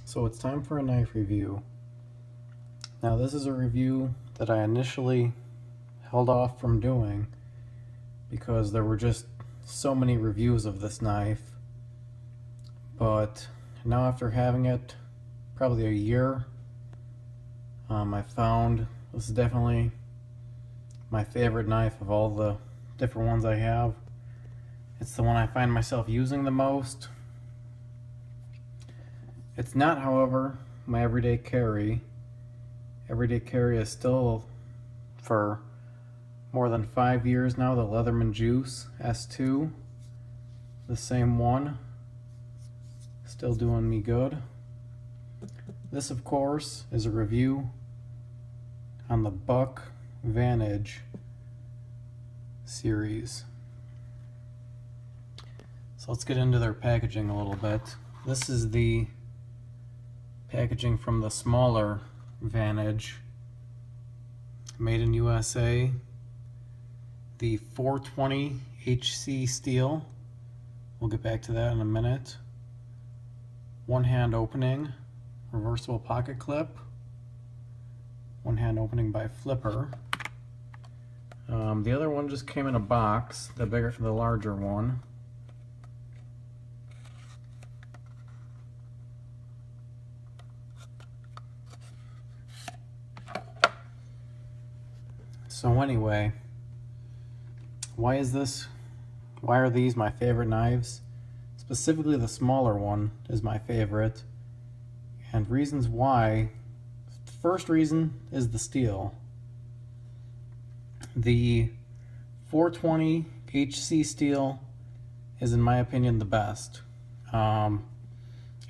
So it's time for a knife review. Now this is a review that I initially held off from doing because there were just so many reviews of this knife, but now after having it probably a year, I found this is definitely my favorite knife of all the different ones I have. It's the one I find myself using the most. It's not, however, my everyday carry. Everyday carry is still, for more than 5 years now, the Leatherman Juice S2. The same one. Still doing me good. This, of course, is a review on the Buck Vantage series. So let's get into their packaging a little bit. This is the packaging from the smaller Vantage, made in USA. The 420 HC steel. We'll get back to that in a minute. One hand opening, reversible pocket clip. One hand opening by flipper. The other one just came in a box, the larger one. So anyway, why are these my favorite knives? Specifically the smaller one is my favorite. And reasons why, the first reason is the steel. The 420 HC steel is, in my opinion, the best.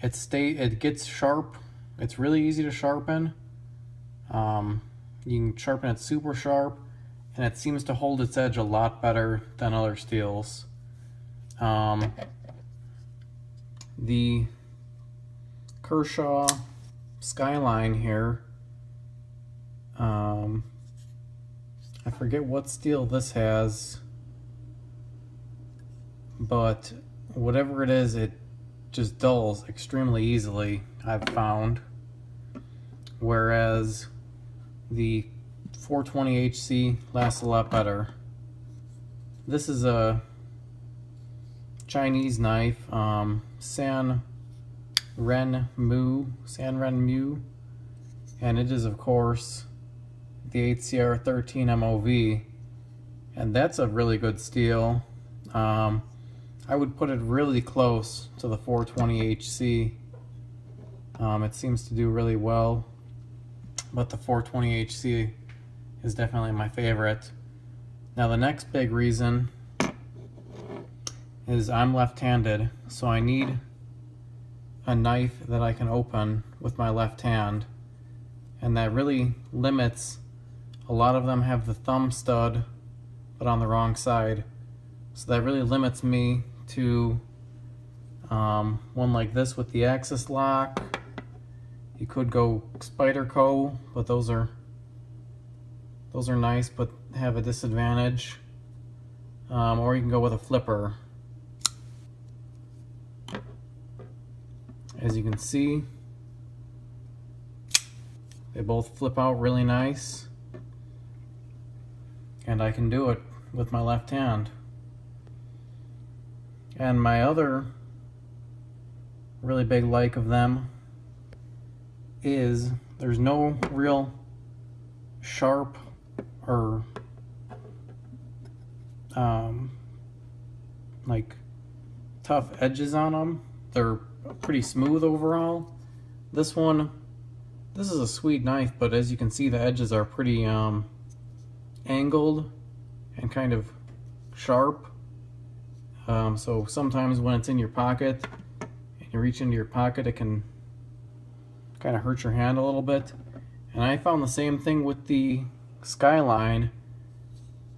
It gets sharp. It's really easy to sharpen. You can sharpen it super sharp, and it seems to hold its edge a lot better than other steels. The Kershaw Skyline here, I forget what steel this has, but whatever it is, it just dulls extremely easily, I've found. Whereas the 420 HC lasts a lot better. This is a Chinese knife, San Ren Mu, and it is, of course, the 8CR13 MOV, and that's a really good steel. I would put it really close to the 420 HC. It seems to do really well, but the 420 HC is definitely my favorite. Now the next big reason is I'm left-handed, so I need a knife that I can open with my left hand, and that really limits. A lot of them have the thumb stud but on the wrong side, so that really limits me to one like this with the axis lock. You could go Spyderco, but those are nice but have a disadvantage. Or you can go with a flipper. As you can see, they both flip out really nice, and I can do it with my left hand. And my other really big like of them is there's no real sharp or like tough edges on them. They're pretty smooth overall. This is a sweet knife, but as you can see, the edges are pretty angled and kind of sharp. So sometimes when it's in your pocket and you reach into your pocket, it can kind of hurt your hand a little bit. And I found the same thing with the Skyline.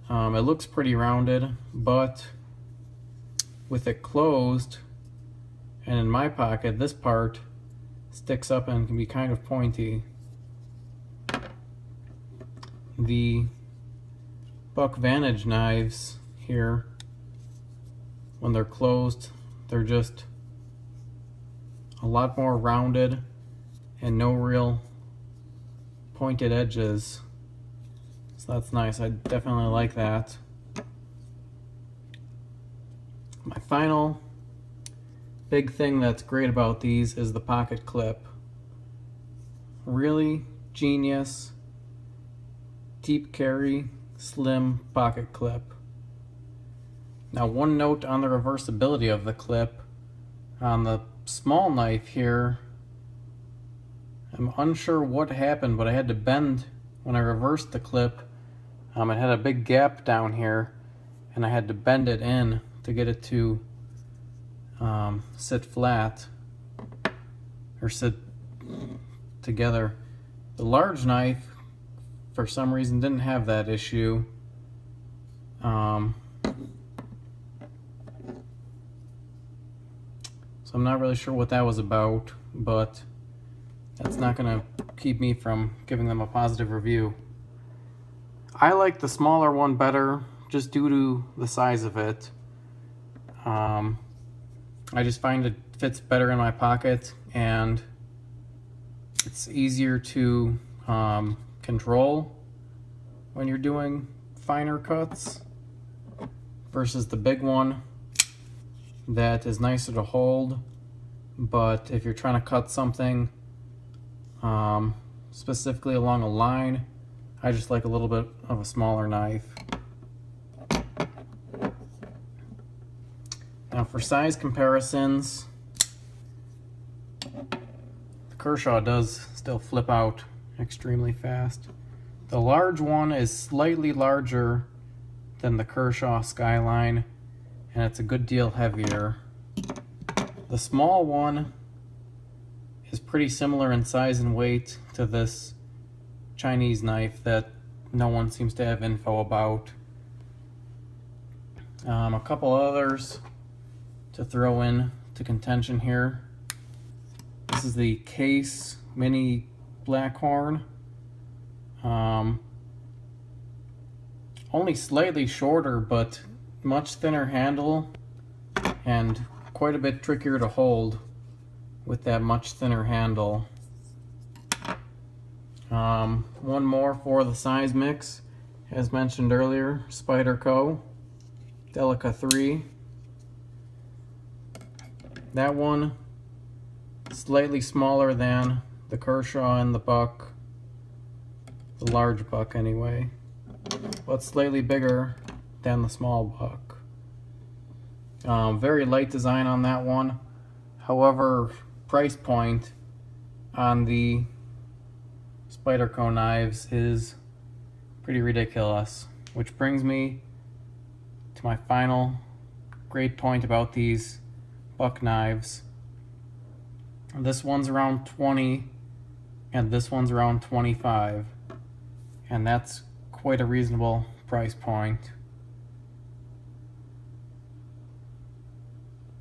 It looks pretty rounded, but with it closed and in my pocket, this part sticks up and can be kind of pointy. The Buck Vantage knives here, when they're closed, they're just a lot more rounded and no real pointed edges. So that's nice. I definitely like that. My final big thing that's great about these is the pocket clip. Really genius, deep carry, slim pocket clip. Now, one note on the reversibility of the clip. On the small knife here, I'm unsure what happened, but I had to bend when I reversed the clip. It had a big gap down here, and I had to bend it in to get it to sit flat, or sit together. The large knife, for some reason, didn't have that issue. So I'm not really sure what that was about, but that's not going to keep me from giving them a positive review. I like the smaller one better, just due to the size of it. I just find it fits better in my pocket, and it's easier to control when you're doing finer cuts versus the big one that is nicer to hold. But if you're trying to cut something specifically along a line, I just like a little bit of a smaller knife. Now for size comparisons, the Kershaw does still flip out extremely fast. The large one is slightly larger than the Kershaw Skyline, and it's a good deal heavier. The small one is pretty similar in size and weight to this Chinese knife that no one seems to have info about. A couple others to throw in to contention here. This is the Case Mini Blackhorn. Only slightly shorter, but much thinner handle and quite a bit trickier to hold with that much thinner handle. One more for the size mix, as mentioned earlier, Spyderco Delica 3. That one slightly smaller than the Kershaw and the Buck, the large Buck anyway, but slightly bigger than the small Buck. Very light design on that one. However, price point on the Spyderco knives is pretty ridiculous, which brings me to my final great point about these Buck knives. This one's around 20 and this one's around 25, and that's quite a reasonable price point.